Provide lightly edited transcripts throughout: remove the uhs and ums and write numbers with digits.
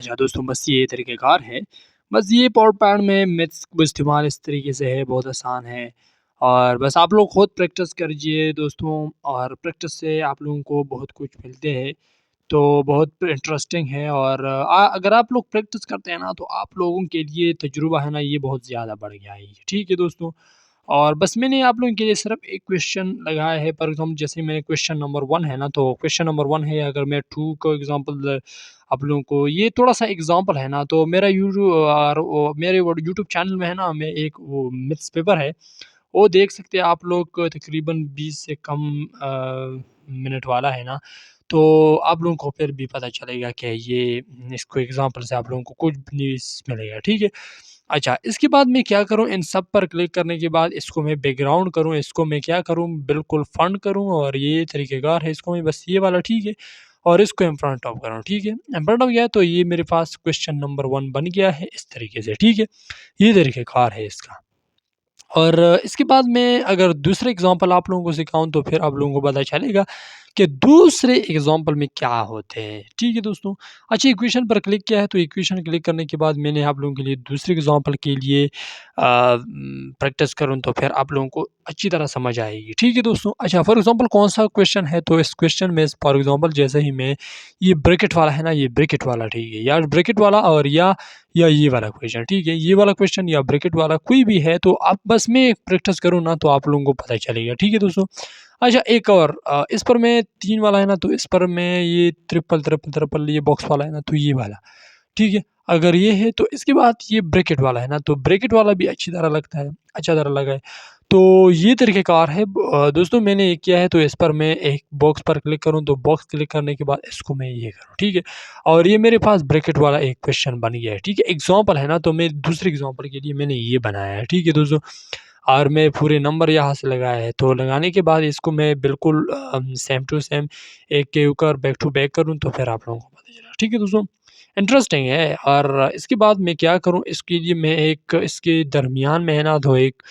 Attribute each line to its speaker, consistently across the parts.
Speaker 1: अच्छा दोस्तों, बस ये तरीक़ेकार है। बस ये पावर पॉइंट में मैथ्स को इस्तेमाल इस तरीके से है, बहुत आसान है। और बस आप लोग खुद प्रैक्टिस कीजिए दोस्तों, और प्रैक्टिस से आप लोगों को बहुत कुछ मिलते हैं। तो बहुत इंटरेस्टिंग है, और अगर आप लोग प्रैक्टिस करते हैं ना, तो आप लोगों के लिए तजुर्बा है ना, ये बहुत ज़्यादा बढ़ गया है। ठीक है दोस्तों, और बस मैंने आप लोगों के लिए सिर्फ एक क्वेश्चन लगाया है। पर हम जैसे मैंने क्वेश्चन नंबर 1 है ना, तो क्वेश्चन नंबर 1 है, अगर मैं 2 को एग्ज़ाम्पल आप लोगों को, ये थोड़ा-सा एग्ज़ाम्पल है ना, तो मेरा मेरे वो यूट्यूब चैनल में है ना, मैं एक वो मैथ्स पेपर है, वो देख सकते हैं आप लोग, तकरीबन 20 से कम मिनट वाला है ना, तो आप लोगों को फिर भी पता चलेगा कि ये इसको एग्ज़ाम्पल से आप लोगों को कुछ नहीं मिलेगा, ठीक है? अच्छा, इसके बाद मैं क्या करूँ, इन सब पर क्लिक करने के बाद इसको मैं बैकग्राउंड करूँ, इसको मैं क्या करूँ, बिल्कुल फंड करूँ, और ये तरीक़ेकार है, इसको मैं बस ये वाला, ठीक है? और इसको इन फ्रंट ऑफ करूँ, ठीक है? इन फ्रंट ऑफ गया तो ये मेरे पास क्वेश्चन नंबर 1 बन गया है इस तरीके से, ठीक है? ये तरीक़ेकार है इसका। और इसके बाद मैं अगर दूसरे एग्ज़ाम्पल आप लोगों को सिखाऊँ, तो फिर आप लोगों को पता चलेगा कि दूसरे एग्ज़ाम्पल में क्या होते हैं। ठीक है दोस्तों? अच्छा, इक्वेशन पर क्लिक किया है, तो इक्वेशन क्लिक करने के बाद मैंने आप लोगों के लिए दूसरे एग्ज़ाम्पल के लिए प्रैक्टिस करूँ, तो फिर आप लोगों को अच्छी तरह समझ आएगी। ठीक है दोस्तों? अच्छा, फॉर एग्ज़ाम्पल कौन-सा क्वेश्चन है, तो इस क्वेश्चन में फॉर एग्ज़ाम्पल जैसे ही मैं ये ब्रैकेट वाला है ना, ये ब्रैकेट वाला, ठीक है? या ब्रैकेट वाला, और या ये वाला क्वेश्चन, ठीक है? ये वाला क्वेश्चन या ब्रैकेट वाला कोई भी है, तो आप बस मैं प्रैक्टिस करूँ ना, तो आप लोगों को पता चलेगा। ठीक है दोस्तों? अच्छा, एक और इस पर मैं 3 वाला है ना, तो इस पर मैं ये ट्रिपल ये बॉक्स वाला है ना, तो ये वाला, ठीक है? अगर ये है, तो इसके बाद ये ब्रैकेट वाला है ना, तो ब्रैकेट वाला भी अच्छी तरह लगता है, अच्छा तरह लगा है। तो ये तरीक़ेकार है दोस्तों, मैंने ये किया है, तो इस पर मैं एक बॉक्स पर क्लिक करूँ, तो बॉक्स क्लिक करने के बाद इसको मैं ये करूँ, ठीक है? और ये मेरे पास ब्रैकेट वाला एक क्वेश्चन बन गया है, ठीक है? एग्ज़ाम्पल है ना, तो मैं दूसरे एग्ज़ाम्पल के लिए मैंने ये बनाया है, ठीक है दोस्तों? और मैं पूरे नंबर यहाँ से लगाया है, तो लगाने के बाद इसको मैं बिल्कुल सेम टू सेम एक के ऊपर बैक टू बैक करूँ, तो फिर आप लोगों को पता चलेगा। ठीक है दोस्तों? इंटरेस्टिंग है। और इसके बाद मैं क्या करूँ, इसके लिए मैं एक इसके दरमियान में है ना, तो एक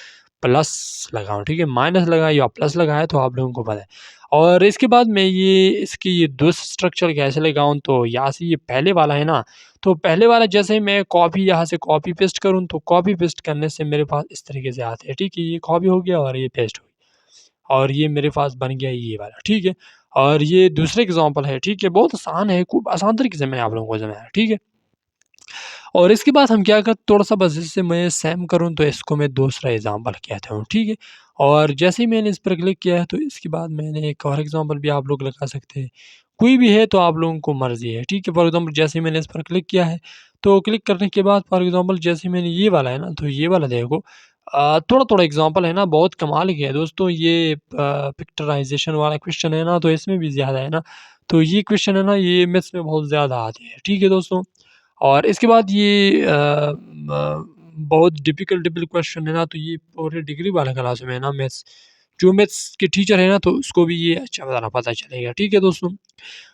Speaker 1: प्लस लगाऊँ, ठीक है? माइनस लगाया या प्लस लगाया, तो आप लोगों को पता है। और इसके बाद मैं इसकी ये दूसरा स्ट्रक्चर कैसे लगाऊँ, तो यहाँ से ये पहले वाला है ना, तो पहले वाला जैसे ही मैं कॉपी यहाँ से कॉपी पेस्ट करूँ, तो कॉपी पेस्ट करने से मेरे पास इस तरीके से आते हैं, ठीक है? ये कॉपी हो गया, और ये पेस्ट हो गया, और ये मेरे पास बन गया ये वाला, ठीक है? और ये दूसरे एग्ज़ाम्पल है, ठीक है? बहुत आसान है, खूब आसान तरीके से मैंने आप लोगों को समझाया, ठीक है? और इसके बाद हम क्या करते, थोड़ा-सा बस इससे मैं सेम करूँ, तो इसको मैं दूसरा एग्ज़ाम्पल कहता हूँ, ठीक है? और जैसे ही मैंने इस पर क्लिक किया है, तो इसके बाद मैंने एक और एग्ज़ाम्पल भी आप लोग लगा सकते हैं। कोई भी है, तो आप लोगों को मर्ज़ी है, ठीक है? फॉर एग्ज़ाम्पल जैसे ही मैंने इस पर क्लिक किया है, तो क्लिक करने के बाद फॉर एग्ज़ाम्पल जैसे ही मैंने ये वाला है ना, तो ये वाला देखो, थोड़ा-थोड़ा एग्ज़ाम्पल है ना, बहुत कमाल के है दोस्तों। ये पिक्चराइज़ेशन वाला क्वेश्चन है ना, तो इसमें भी ज़्यादा है ना, तो ये क्वेश्चन है ना, ये मैथ्स में बहुत ज़्यादा आते हैं, ठीक है दोस्तों? और इसके बाद ये बहुत डिफ़िकल्ट क्वेश्चन है ना, तो ये पूरे डिग्री वाला क्लास में है ना मैथ्स, जो मैथ्स के टीचर है ना, तो उसको भी ये अच्छा तरह पता चलेगा, ठीक है दोस्तों?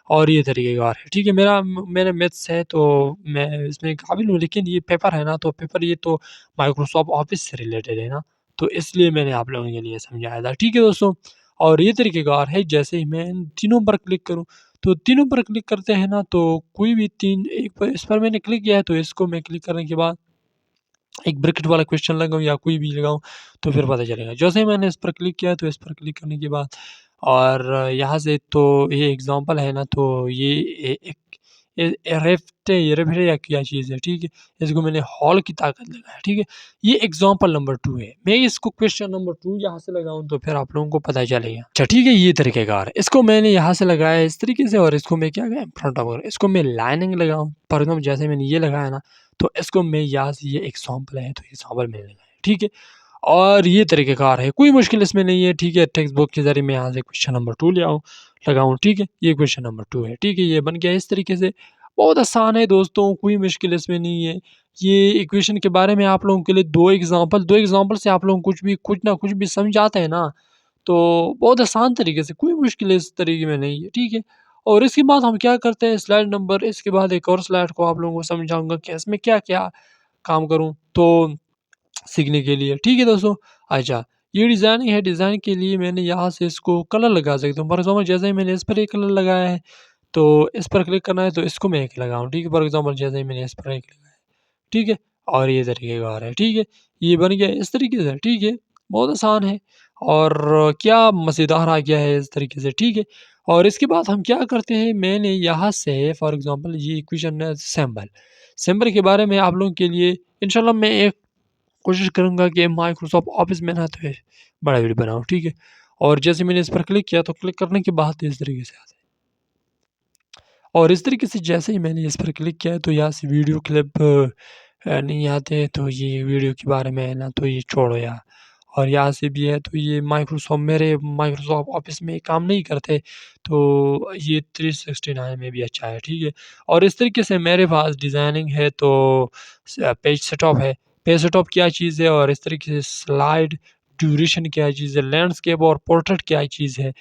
Speaker 1: और ये तरीक़ेकार है, ठीक है? मेरा मैथ्स है, तो मैं इसमें काबिल हूँ, लेकिन ये पेपर है ना, तो पेपर ये तो माइक्रोसॉफ्ट ऑफ़िस से रिलेटेड है ना, तो इसलिए मैंने आप लोगों के लिए समझाया था, ठीक है दोस्तों? और ये तरीक़ेकार है, जैसे ही मैं इन तीनों पर क्लिक करूँ, तो तीनों पर क्लिक करते हैं ना, तो कोई भी 3 एक पर इस पर मैंने क्लिक किया है, तो इसको मैं क्लिक करने के बाद एक ब्रैकेट वाला क्वेश्चन लगाऊँ या कोई भी लगाऊँ, तो फिर पता चलेगा। जैसे ही मैंने इस पर क्लिक किया, तो इस पर क्लिक करने के बाद, और यहाँ से तो ये एग्ज़ाम्पल है ना, तो ये एक रेफ्ट या क्या चीज़ है, ठीक है? इसको मैंने हॉल की ताकत लगाया, ठीक है? ये एग्ज़ाम्पल नंबर 2 है। मैं इसको क्वेश्चन नंबर 2 यहाँ से लगाऊँ, तो फिर आप लोगों को पता चलेगा। अच्छा, ठीक है, ये तरीक़ेकार है। इसको मैंने यहाँ से लगाया है इस तरीके से, और इसको मैं क्या गया फ्रंट ऑफ इसको मैं लाइनिंग लगाऊँ, फॉर एग्ज़ाम्पल जैसे मैंने ये लगाया ना, तो इसको मैं यहाँ से, ये एग्ज़ाम्पल है, तो एग्ज़ाम्पल मैंने लगाया, ठीक है? और ये तरीक़ेकार है, कोई मुश्किल इसमें नहीं है, ठीक है? टेक्स्ट बुक के ज़रिए मैं यहाँ से क्वेश्चन नंबर 2 ले आऊँ, लगाऊँ, ठीक है? ये क्वेश्चन नंबर 2 है, ठीक है? ये बन गया इस तरीके से। बहुत आसान है दोस्तों, कोई मुश्किल इसमें नहीं है। ये इक्वेशन के बारे में आप लोगों के लिए 2 एग्ज़ाम्पल से आप लोग कुछ ना कुछ भी समझ जाते हैं ना, तो बहुत आसान तरीके से, कोई मुश्किल इस तरीके में नहीं है, ठीक है? और इसके बाद हम क्या करते हैं, स्लाइड नंबर, इसके बाद एक और स्लाइड को आप लोगों को समझाऊँगा कि इसमें क्या-क्या काम करूँ, तो सीखने के लिए, ठीक है दोस्तों? अच्छा, ये डिज़ाइनिंग है, डिज़ाइन के लिए मैंने यहाँ से इसको कलर लगा सकता हूँ। फॉर एग्ज़ाम्पल जैसे ही मैंने इस पर एक कलर लगाया है, तो इस पर क्लिक करना है तो इसको मैं 1 लगाऊँ, ठीक है? फॉर एग्ज़ाम्पल जैसे ही मैंने इस पर 1 लगाया, ठीक है? और ये तरीके का आ रहा है, ठीक है? ये बन गया इस तरीके से, ठीक है? बहुत आसान है और क्या मज़ेदार आ गया है इस तरीके से, ठीक है? और इसके बाद हम क्या करते हैं, मैंने यहाँ से फॉर एग्ज़ाम्पल ये इक्वेशन है सिंबल, सिंबल के बारे में आप लोगों के लिए इंशाल्लाह मैं एक कोशिश करूँगा कि माइक्रोसॉफ्ट ऑफ़िस में ना तो बड़ा वीडियो बनाऊँ, ठीक है? और जैसे मैंने इस पर क्लिक किया तो क्लिक करने के बाद इस तरीके से आता है। और इस तरीके से जैसे ही मैंने इस पर क्लिक किया तो यहाँ से वीडियो क्लिप नहीं आते तो ये वीडियो के बारे में है ना तो ये छोड़ो यार। और यहाँ से भी है तो ये माइक्रोसॉफ्ट ऑफिस में काम नहीं करते तो ये 369 में भी अच्छा है, ठीक है। और इस तरीके से मेरे पास डिज़ाइनिंग है तो पेज सेटअप है। पेज सेटअप क्या चीज़ है और इस तरीके से स्लाइड ड्यूरेशन क्या चीज़ है, लैंडस्केप और पोर्ट्रेट क्या चीज़ है।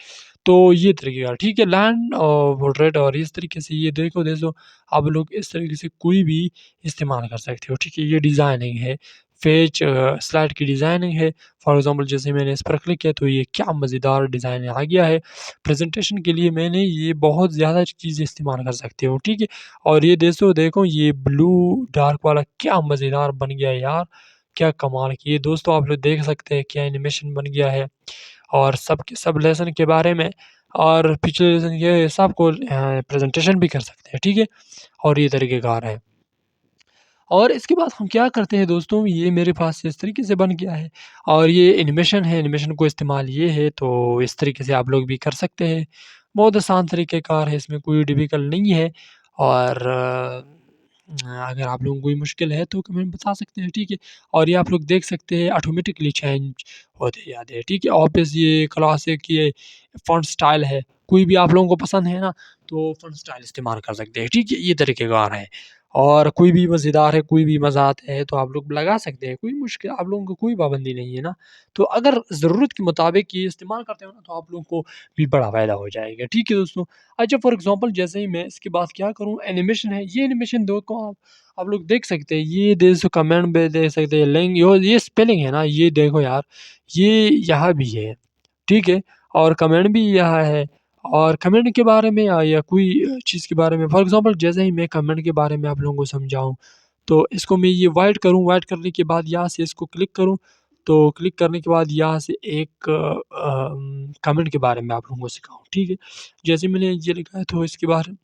Speaker 1: तो ये तरीके का ठीक है लैंड और पोर्ट्रेट और इस तरीके से ये देखो आप लोग इस तरीके से कोई भी इस्तेमाल कर सकते हो, ठीक है। ये डिज़ाइनिंग है, पेज स्लाइड की डिज़ाइनिंग है। फॉर एग्ज़ाम्पल जैसे मैंने इस पर क्लिक किया तो ये क्या मज़ेदार डिज़ाइन आ गया है। प्रेज़ेंटेशन के लिए मैंने ये बहुत ज़्यादा चीज़ें इस्तेमाल कर सकते हो, ठीक है। और ये देखो ये ब्लू डार्क वाला क्या मज़ेदार बन गया है यार, क्या कमाल की ये दोस्तों आप लोग देख सकते हैं क्या एनिमेशन बन गया है। और सब के सब लेसन के बारे में और पिछले लेसन के सबको प्रेज़ेंटेशन भी कर सकते हैं, ठीक है? और ये तरीक़ेकार है। और इसके बाद हम क्या करते हैं दोस्तों, ये मेरे पास इस तरीके से बन गया है और ये एनिमेशन है, एनिमेशन को इस्तेमाल ये है, तो इस तरीके से आप लोग भी कर सकते हैं। बहुत आसान तरीक़ेकार है, इसमें कोई डिफ़िकल्ट नहीं है और अगर आप लोगों को कोई मुश्किल है तो कमेंट बता सकते हैं, ठीक है? और ये आप लोग देख सकते हैं ऑटोमेटिकली चेंज होते जाते हैं, ठीक है? ऑब्वियस ये क्लासिक ये फ़ॉन्ट स्टाइल है, कोई भी आप लोगों को पसंद है ना, तो फ़ॉन्ट स्टाइल इस्तेमाल कर सकते हैं, ठीक है? ये तरीक़ेकार है। और कोई भी मज़ेदार है, कोई भी मज़ा आता है तो आप लोग लगा सकते हैं, कोई मुश्किल आप लोगों को कोई पाबंदी नहीं है ना। तो अगर ज़रूरत के मुताबिक ये इस्तेमाल करते हो ना तो आप लोगों को भी बड़ा फ़ायदा हो जाएगा, ठीक है दोस्तों? अच्छा फॉर एग्ज़ाम्पल जैसे ही मैं इसके बाद क्या करूँ एनिमेशन है, ये एनिमेशन देखो आप लोग देख सकते हैं, ये कमेंट में देख सकते हैं लिंक यो ये स्पेलिंग है ना, ये देखो यार, ये यहाँ भी है, ठीक है? और कमेंट भी यहाँ है और कमेंट के बारे में या कोई चीज़ के बारे में फॉर एग्ज़ाम्पल जैसे ही मैं कमेंट के बारे में आप लोगों को समझाऊँ, तो इसको मैं ये वाइट करूँ, वाइट करने के बाद यहाँ से इसको क्लिक करूँ, तो क्लिक करने के बाद यहाँ से एक कमेंट के बारे में आप लोगों को सिखाऊँ, ठीक है? जैसे मैंने ये लिखा है तो इसके बाद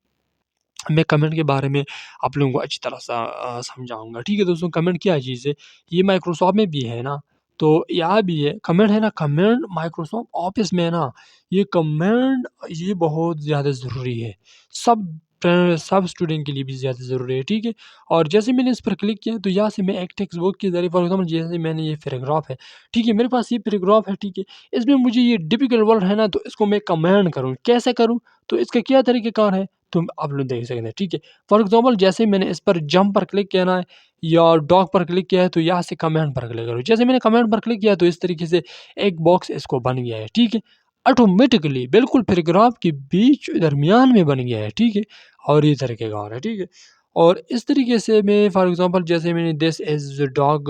Speaker 1: मैं कमेंट के बारे में आप लोगों को अच्छी तरह से समझाऊँगा, ठीक है दोस्तों? कमेंट क्या चीज़ है, ये माइक्रोसॉफ्ट में भी है ना, तो यहाँ भी है। कमेंट है ना, कमेंट माइक्रोसॉफ्ट ऑफ़िस में है ना, ये कमेंट ये बहुत ज़्यादा ज़रूरी है। सब सब स्टूडेंट के लिए भी ज़्यादा ज़रूरी है, ठीक है? और जैसे मैंने इस पर क्लिक किया तो यहाँ से मैं एक टेक्स्ट बुक के ज़रिए फॉर एग्ज़ाम्पल जैसे मैंने ये पैराग्राफ है, ठीक है? मेरे पास ये पैराग्राफ है, ठीक है? इसमें मुझे ये डिफ़िकल्ट वर्ड है ना, तो इसको मैं कमेंट करूँ, कैसे करूँ? तो इसका क्या तरीक़ेकार है? तो आप लोग देख सकते हैं, ठीक है? फॉर एग्ज़ाम्पल जैसे मैंने इस पर जंप पर क्लिक किया ना या डॉग पर क्लिक किया है तो यहाँ से कमेंट पर क्लिक करो। जैसे मैंने कमेंट पर क्लिक किया तो इस तरीके से एक बॉक्स इसको बन गया है, ठीक है? ऑटोमेटिकली बिल्कुल पैराग्राफ के बीच दरमियान में बन गया है, ठीक है? और ये तरीक़ेकार है, ठीक है? और इस तरीके से मैं फॉर एग्ज़ाम्पल जैसे मैंने दिस इज़ डॉग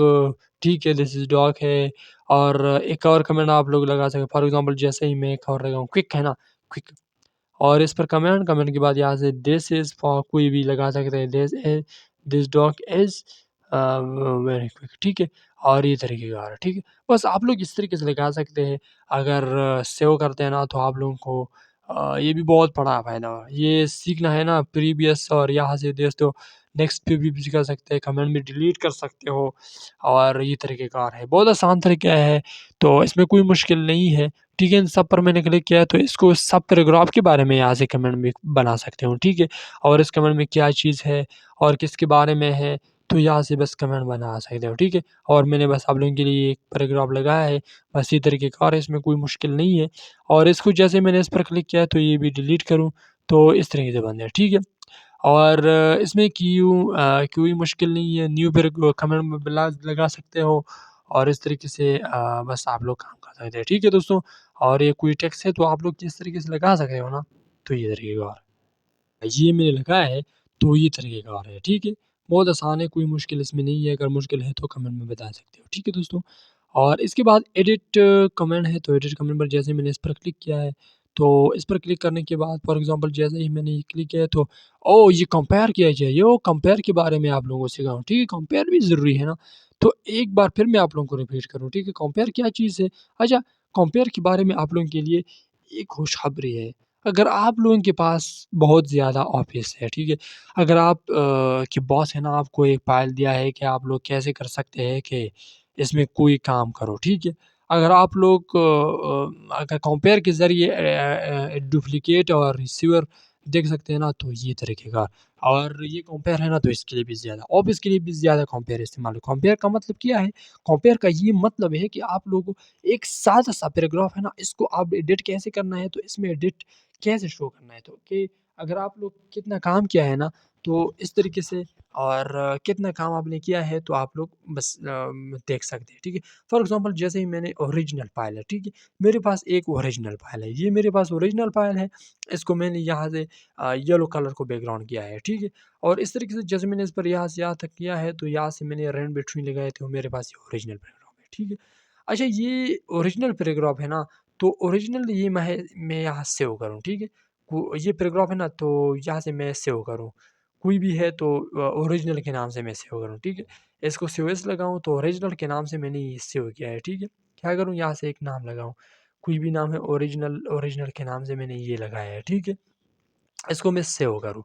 Speaker 1: ठीक है, दिस इज़ डॉग है और एक और कमेंट आप लोग लगा सकते हैं। फॉर एग्ज़ाम्पल जैसे ही मैं एक और लगाऊँ क्विक है ना, क्विक और इस पर कमेंट, कमेंट के बाद यहाँ से दिस इज़ फॉर कोई भी लगा सकते हैं this dog is very quick ठीक है? और ये तरीके का आ रहा है, ठीक है? बस आप लोग इस तरीके से लगा सकते हैं, अगर सेव करते हैं ना तो आप लोगों को ये भी बहुत बड़ा फ़ायदा होगा। ये सीखना है ना प्रीवियस और यहाँ से दोस्तों नेक्स्ट पे भी कर सकते हैं, कमेंट में डिलीट कर सकते हो और ये तरीक़ेकार है। बहुत आसान तरीका है, तो इसमें कोई मुश्किल नहीं है। ठीक है, इन सब पर मैंने क्लिक किया है तो इसको सब पैराग्राफ के बारे में यहाँ से कमेंट में बना सकते हो, ठीक है? और इस कमेंट में क्या चीज़ है और किसके बारे में है, तो यहाँ से बस कमेंट बना सकते हो, ठीक है? और मैंने बस आप लोगों के लिए एक पैराग्राफ लगाया है, बस ये तरीक़ेकार है, इसमें कोई मुश्किल नहीं है। और इसको जैसे मैंने इस पर क्लिक किया है तो ये भी डिलीट करूँ, तो इस तरीके से बन जाए, ठीक है? और इसमें कोई मुश्किल नहीं है, न्यू कमेंट में बिला लगा सकते हो और इस तरीके से बस आप लोग काम कर सकते हैं, ठीक है दोस्तों? और ये कोई टेक्स्ट है तो आप लोग जिस तरीके से लगा सकते हो ना, तो ये तरीक़ेकार ये मैंने लगाया है, तो ये तरीक़ेकार है, ठीक है? बहुत आसान है, कोई मुश्किल इसमें नहीं है, अगर मुश्किल है तो कमेंट में बता सकते हो, ठीक है दोस्तों? और इसके बाद एडिट कमेंट है, तो एडिट कमेंट पर जैसे मैंने इस पर क्लिक किया है, तो इस पर क्लिक करने के बाद फॉर एग्ज़ाम्पल जैसे ही मैंने ये क्लिक किया तो ओह! ये कंपेयर किया जाए, वो कंपेयर के बारे में आप लोगों को सिखाऊँ, ठीक है? कंपेयर भी ज़रूरी है ना। तो एक बार फिर मैं आप लोगों को रिपीट करूँ, ठीक है? कंपेयर क्या चीज़ है? अच्छा, कंपेयर के बारे में आप लोगों के लिए एक खुशखबरी है। अगर आप लोगों के पास बहुत ज़्यादा ऑफ़िस है, ठीक है? अगर आप के बॉस है ना आपको एक फ़ाइल दिया है कि आप लोग कैसे कर सकते हैं कि इसमें कोई काम करो, ठीक है? अगर आप लोग अगर कंपेयर के ज़रिए डुप्लिकेट और रिसीवर देख सकते हैं ना तो ये तरीके का और ये कंपेयर है ना तो इसके लिए भी ज़्यादा ऑफ़िस के लिए भी ज़्यादा कंपेयर इस्तेमाल है। कंपेयर का मतलब क्या है? कंपेयर का ये मतलब है कि आप लोगों को एक सादा-सा पैराग्राफ है ना इसको आप एडिट कैसे करना है तो इसमें एडिट कैसे शो करना है तो कि अगर आप लोग कितना काम किया है ना तो इस तरीके से और कितना काम आपने किया है तो आप लोग बस देख सकते हैं, ठीक है? फॉर एग्ज़ाम्पल जैसे ही मैंने ओरिजिनल फ़ाइल है, ठीक है? मेरे पास एक ओरिजिनल फ़ाइल है, ये मेरे पास ओरिजिनल फ़ाइल है, इसको मैंने यहाँ से येलो कलर को बैकग्राउंड किया है, ठीक है? और इस तरीके से जैसे मैंने इस पर यहाँ से यहाँ तक किया है, तो यहाँ से मैंने रन बिटवीन लगाए थे, मेरे पास ये ओरिजिनल पैराग्राफ है, ठीक है? अच्छा ये ओरिजिनल पैराग्राफ है ना, तो ओरिजिनल ये मैं यहाँ सेव करूँ, ठीक है? ये पैराग्राफ है ना, तो यहाँ से मैं सेव करूँ, कोई भी है तो ओरिजिनल के नाम से मैं सेव करूँ, ठीक है? इसको सेव एज़ लगाऊँ तो ओरिजिनल के नाम से मैंने ये सेव किया है, ठीक है? क्या करूँ यहाँ से एक नाम लगाऊँ, कोई भी नाम है ओरिजिनल ओरिजिनल के नाम से मैंने ये लगाया है, ठीक है? इसको मैं सेव करूँ।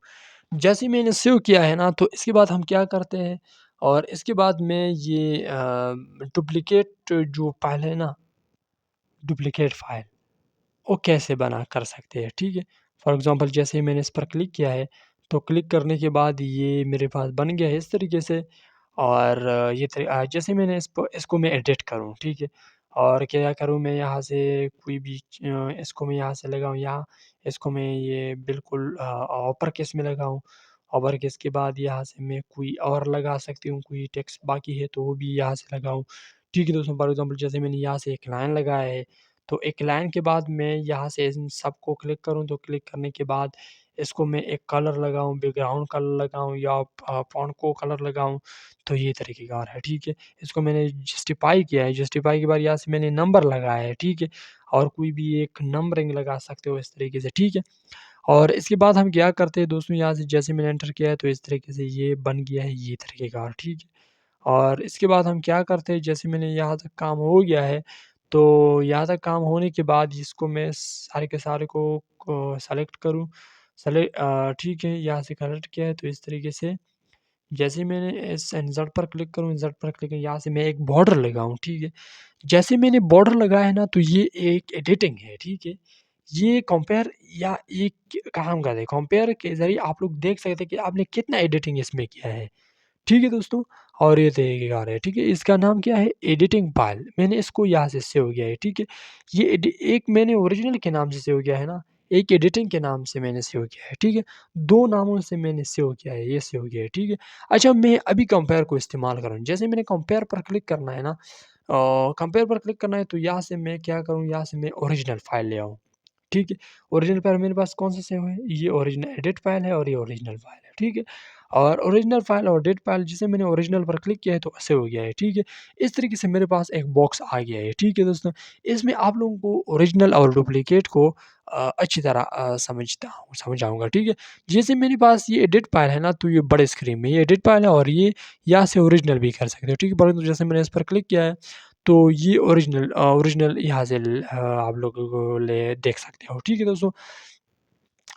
Speaker 1: जैसे ही मैंने सेव किया है ना, तो इसके बाद हम क्या करते हैं और इसके बाद मैं ये डुप्लिकेट जो फ़ाइल है ना, डुप्लिकेट फ़ाइल वो कैसे बना कर सकते हैं, ठीक है? फॉर एग्ज़ाम्पल जैसे ही मैंने इस पर क्लिक किया है, तो क्लिक करने के बाद ये मेरे पास बन गया है इस तरीके से और जैसे मैंने इसको मैं एडिट करूँ, ठीक है? और क्या करूँ मैं यहाँ से कोई भी इसको मैं यहाँ से लगाऊँ यहाँ, इसको मैं ये बिल्कुल अपर केस में लगाऊँ। अपर केस के बाद यहाँ से मैं कोई और लगा सकती हूँ, कोई टेक्स्ट बाकी है तो वो भी यहाँ से लगाऊँ। ठीक है दोस्तों, फॉर एग्ज़ाम्पल जैसे मैंने यहाँ से एक लाइन लगाया है तो एक लाइन के बाद मैं यहाँ से इन सबको क्लिक करूँ तो क्लिक करने के बाद इसको मैं एक कलर लगाऊँ, बैकग्राउंड कलर लगाऊँ या फ़ॉन्ट को कलर लगाऊँ, तो ये तरीक़ेकार है, ठीक है? इसको मैंने जस्टिफ़ाई किया है, जस्टिफ़ाई के बाद यहाँ से मैंने नंबर लगाया है, ठीक है? और कोई भी एक नंबरिंग लगा सकते हो इस तरीके से, ठीक है? और इसके बाद हम क्या करते हैं दोस्तों यहाँ से जैसे मैंने एंटर किया है तो इस तरीके से ये बन गया है ये तरीक़ेकार, ठीक है? और इसके बाद हम क्या करते हैं जैसे मैंने यहाँ तक काम हो गया है, तो यहाँ तक काम होने के बाद इसको मैं सारे के सारे को सेलेक्ट करूँ। ठीक है, यहाँ से कनेक्ट किया है तो इस तरीके से जैसे ही मैंने इस इंसर्ट पर क्लिक करूँ, इंसर्ट पर क्लिक यहाँ से मैं एक बॉर्डर लगाऊँ, ठीक है? जैसे मैंने बॉर्डर लगाया है ना तो ये एक एडिटिंग है, ठीक है? ये कंपेयर या एक काम का है, कंपेयर के ज़रिए आप लोग देख सकते हैं कि आपने कितना एडिटिंग इसमें किया है। ठीक है दोस्तों, और ये तरीक़ेकार है, ठीक है? इसका नाम क्या है एडिटिंग फ़ाइल मैंने इसको यहाँ से सेव किया है, ठीक है? ये एक मैंने ओरिजिनल के नाम से सेव किया है ना, एक एडिटिंग के नाम से मैंने सेव किया है, ठीक है? 2 नामों से मैंने सेव किया है, ये सेव किया है, ठीक है? अच्छा मैं अभी कंपेयर को इस्तेमाल करूँ, जैसे मैंने कंपेयर पर क्लिक करना है ना कंपेयर पर क्लिक करना है तो यहाँ से मैं क्या करूँ, यहाँ से मैं ओरिजिनल फ़ाइल ले आऊँ, ठीक है? ओरिजिनल फ़ाइल मेरे पास कौन-सा सेव है? ये ओरिजिनल एडिट फ़ाइल है और ये ओरिजिनल फ़ाइल है, ठीक है? और ओरिजिनल फ़ाइल और एडिट फ़ाइल जिसे मैंने ओरिजिनल पर क्लिक किया है तो सेव हो गया है, ठीक है? इस तरीके से मेरे पास एक बॉक्स आ गया है, ठीक है दोस्तों? इसमें आप लोगों को ओरिजिनल और डुप्लीकेट को अच्छी तरह समझ आऊँगा, ठीक है? जैसे मेरे पास ये एडिट फ़ाइल है ना तो ये बड़े स्क्रीन में ये एडिट फ़ाइल है और ये यहाँ से ओरिजिनल भी कर सकते हो, ठीक है? परंतु जैसे मैंने इस पर क्लिक किया है तो ये ओरिजिनल यहाँ से आप लोगों को ले देख सकते हो, ठीक है दोस्तों?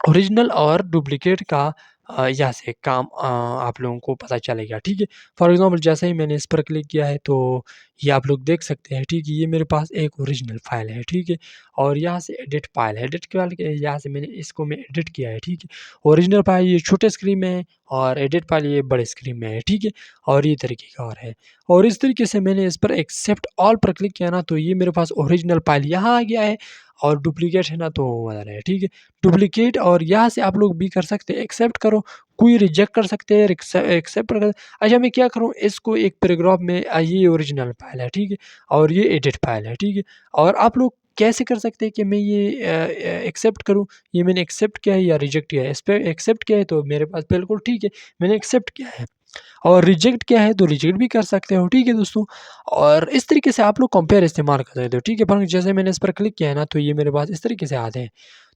Speaker 1: ओरिजिनल और डुप्लीकेट का यहाँ से काम आप लोगों को पता चलेगा, ठीक है? फॉर एग्ज़ाम्पल जैसे ही मैंने इस पर क्लिक किया है तो ये आप लोग देख सकते हैं, ठीक है? ये मेरे पास एक ओरिजिनल फ़ाइल है, ठीक है? और यहाँ से एडिट फ़ाइल है, एडिट फ़ाइल के यहाँ से मैंने इसको मैं एडिट किया है, ठीक है? ओरिजिनल फ़ाइल ये छोटे स्क्रीन में है और एडिट फ़ाइल ये बड़े स्क्रीन में है, ठीक है? और ये तरीके का और है। और इस तरीके से मैंने इस पर एक्सेप्ट ऑल पर क्लिक किया ना तो ये मेरे पास ओरिजिनल फ़ाइल यहाँ आ गया है और डुप्लीकेट है ना तो उधर है, ठीक है? डुप्लीकेट और यहाँ से आप लोग भी कर सकते हैं, एक्सेप्ट करो, कोई रिजेक्ट कर सकते हैं, एक्सेप्ट कर अच्छा मैं क्या करूँ इसको एक पैराग्राफ में ये ओरिजिनल फ़ाइल है, ठीक है? और ये एडिट फ़ाइल है, ठीक है? और आप लोग कैसे कर सकते हैं कि मैं ये एक्सेप्ट करूँ, ये मैंने एक्सेप्ट किया है या रिजेक्ट किया है? इस पे एक्सेप्ट किया है तो मेरे पास बिल्कुल ठीक है, मैंने एक्सेप्ट किया है। और रिजेक्ट क्या है तो रिजेक्ट भी कर सकते हो, ठीक है दोस्तों। और इस तरीके से आप लोग कंपेयर इस्तेमाल कर सकते हो, ठीक है। पर जैसे मैंने इस पर क्लिक किया है ना, तो ये मेरे पास इस तरीके से आते हैं।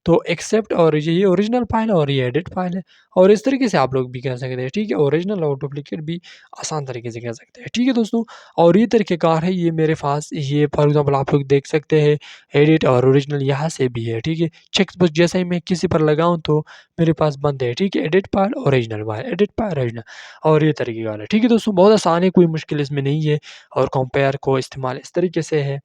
Speaker 1: तो एक्सेप्ट, और ये ओरिजिनल फाइल है और ये एडिट फाइल है, और इस तरीके से आप लोग भी कर सकते हैं, ठीक है। ओरिजिनल और डुप्लीकेट भी आसान तरीके से कर सकते हैं, ठीक है दोस्तों। और ये तरीक़ेकार है, ये मेरे पास ये फॉर एग्ज़ाम्पल आप लोग देख सकते हैं, एडिट और ओरिजिनल यहाँ से भी है, ठीक है। चेक बस जैसे ही मैं किसी पर लगाऊँ तो मेरे पास बंद है, ठीक है। Edit file, original file, edit file, original, और ये तरीक़ेकार है, ठीक है दोस्तों। बहुत आसान है, कोई मुश्किल इसमें नहीं है, और कंपेयर को इस्तेमाल इस तरीके से है।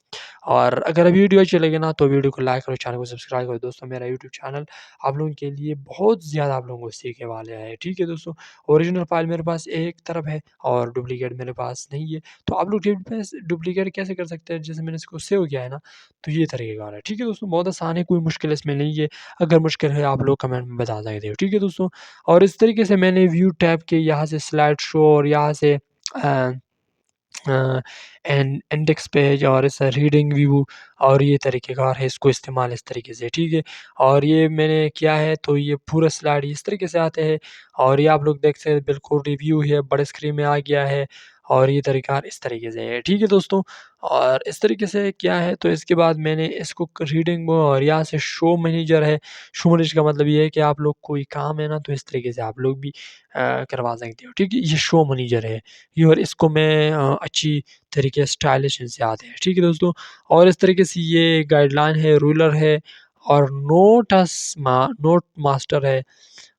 Speaker 1: और अगर वीडियो अच्छी लगे ना, तो वीडियो को लाइक करो, चैनल को सब्सक्राइब करो दोस्तों। मेरा यूट्यूब चैनल आप लोगों के लिए बहुत ज़्यादा आप लोगों को सीखने वाले हैं, ठीक है दोस्तों। ओरिजिनल फाइल मेरे पास एक तरफ है और डुप्लीकेट मेरे पास नहीं है। तो आप लोग डुप्लीकेट कैसे कर सकते हैं, जैसे मैंने इसको सेव किया है ना, तो ये तरीक़ेकार है, ठीक है दोस्तों। बहुत आसान है, कोई मुश्किल इसमें नहीं है। अगर मुश्किल है आप लोग कमेंट में बता सकते हो, ठीक है दोस्तों। और इस तरीके से मैंने व्यू टैब के यहाँ से स्लाइड शो, और यहाँ से अ इंडेक्स पेज, और इस रीडिंग व्यू, और ये तरीक़ेकार है, इसको इस्तेमाल इस तरीके से, ठीक है। और ये मैंने किया है, तो ये पूरा स्लाइड इस तरीके से आते हैं, और ये आप लोग देख सकते हैं, बिल्कुल रिव्यू है, बड़े स्क्रीन में आ गया है, और ये तरीक़ार इस तरीके से है, ठीक है दोस्तों। और इस तरीके से क्या है, तो इसके बाद मैंने इसको रीडिंग में, और यहाँ से शो मैनेजर है। शो मैनेजर का मतलब ये है कि आप लोग कोई काम है ना, तो इस तरीके से आप लोग भी करवा सकते हो, ठीक है। ये शो मैनेजर है ये, और इसको मैं अच्छी तरीके स्टाइलिश से आते हैं, ठीक है दोस्तों। और इस तरीके से ये गाइडलाइन है, रूलर है, और नोट मास्टर है,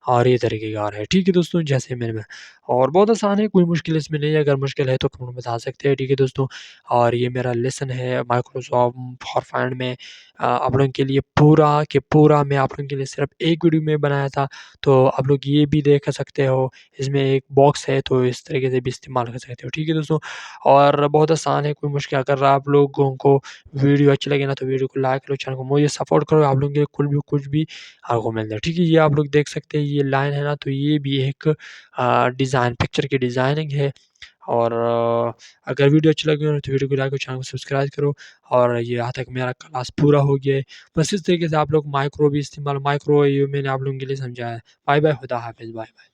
Speaker 1: और ये तरीक़ेकार है, ठीक है दोस्तों। जैसे मैंने में और बहुत आसान है, कोई मुश्किल इसमें नहीं है। अगर मुश्किल है तो कमेंट में बता सकते हैं, ठीक है दोस्तों। और ये मेरा लेसन है माइक्रोसॉफ्ट पावरपॉइंट में, आप लोगों के लिए पूरा के पूरा मैं आप लोगों के लिए सिर्फ एक वीडियो में बनाया था। तो आप लोग ये भी देख सकते हो, इसमें एक बॉक्स है, तो इस तरीके से भी इस्तेमाल कर सकते हो, ठीक है दोस्तों। और बहुत आसान है, कोई मुश्किल अगर आप लोगों को वीडियो अच्छी लगे ना, तो वीडियो को लाइक करो, चैनल को मुझे सपोर्ट करो, आप लोगों के कुछ भी आपको मिल जाए, ठीक है। ये आप लोग देख सकते हैं, ये लाइन है ना, तो ये भी एक डिज़ाइन, पिक्चर की डिज़ाइनिंग है। और अगर वीडियो अच्छी लगी हो तो वीडियो को लाइक और चैनल को सब्सक्राइब करो। और ये यहाँ तक मेरा क्लास पूरा हो गया है। बस इस तरीके से आप लोग माइक्रो भी इस्तेमाल, माइक्रो ये मैंने आप लोगों के लिए समझाया है। बाय बाय, खुदा हाफ़िज़, बाय बाय।